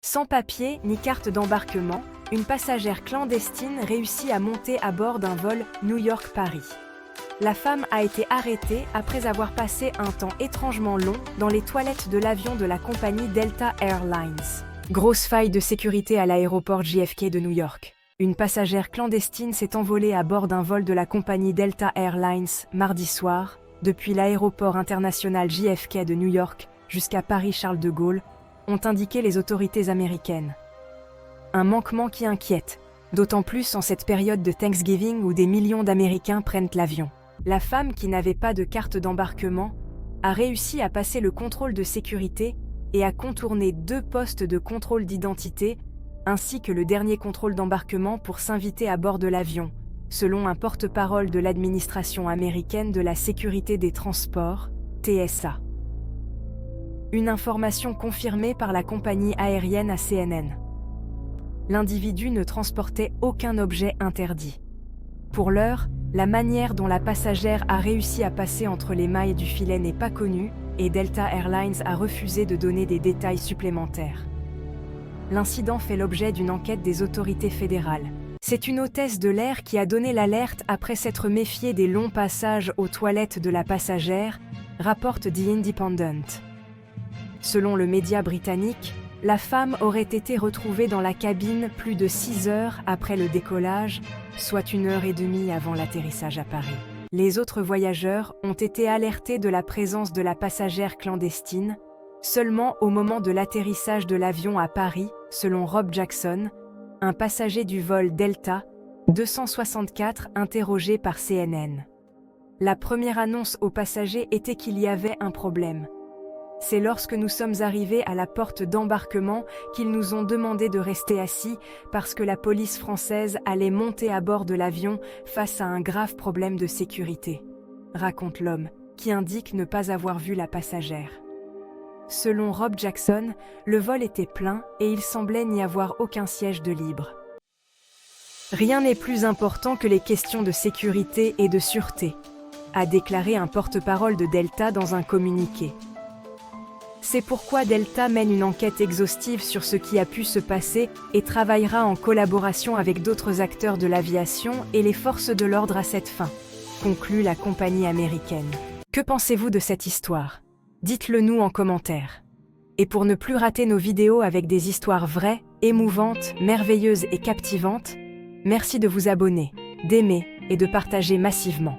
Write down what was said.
Sans papier ni carte d'embarquement, une passagère clandestine réussit à monter à bord d'un vol New York-Paris. La femme a été arrêtée après avoir passé un temps étrangement long dans les toilettes de l'avion de la compagnie Delta Airlines. Grosse faille de sécurité à l'aéroport JFK de New York. Une passagère clandestine s'est envolée à bord d'un vol de la compagnie Delta Airlines mardi soir, depuis l'aéroport international JFK de New York jusqu'à Paris-Charles de Gaulle, ont indiqué les autorités américaines. Un manquement qui inquiète, d'autant plus en cette période de Thanksgiving où des millions d'Américains prennent l'avion. La femme, qui n'avait pas de carte d'embarquement, a réussi à passer le contrôle de sécurité et à contourner 2 postes de contrôle d'identité, ainsi que le dernier contrôle d'embarquement pour s'inviter à bord de l'avion, selon un porte-parole de l'administration américaine de la sécurité des transports, TSA. Une information confirmée par la compagnie aérienne à CNN. L'individu ne transportait aucun objet interdit. Pour l'heure, la manière dont la passagère a réussi à passer entre les mailles du filet n'est pas connue et Delta Airlines a refusé de donner des détails supplémentaires. L'incident fait l'objet d'une enquête des autorités fédérales. C'est une hôtesse de l'air qui a donné l'alerte après s'être méfiée des longs passages aux toilettes de la passagère, rapporte The Independent. Selon le média britannique, la femme aurait été retrouvée dans la cabine plus de 6 heures après le décollage, soit 1h30 avant l'atterrissage à Paris. Les autres voyageurs ont été alertés de la présence de la passagère clandestine, seulement au moment de l'atterrissage de l'avion à Paris, selon Rob Jackson, un passager du vol Delta 264 interrogé par CNN. La première annonce aux passagers était qu'il y avait un problème. C'est lorsque nous sommes arrivés à la porte d'embarquement qu'ils nous ont demandé de rester assis parce que la police française allait monter à bord de l'avion face à un grave problème de sécurité, raconte l'homme, qui indique ne pas avoir vu la passagère. Selon Rob Jackson, le vol était plein et il semblait n'y avoir aucun siège de libre. Rien n'est plus important que les questions de sécurité et de sûreté, a déclaré un porte-parole de Delta dans un communiqué. C'est pourquoi Delta mène une enquête exhaustive sur ce qui a pu se passer et travaillera en collaboration avec d'autres acteurs de l'aviation et les forces de l'ordre à cette fin, conclut la compagnie américaine. Que pensez-vous de cette histoire ? Dites-le nous en commentaire. Et pour ne plus rater nos vidéos avec des histoires vraies, émouvantes, merveilleuses et captivantes, merci de vous abonner, d'aimer et de partager massivement.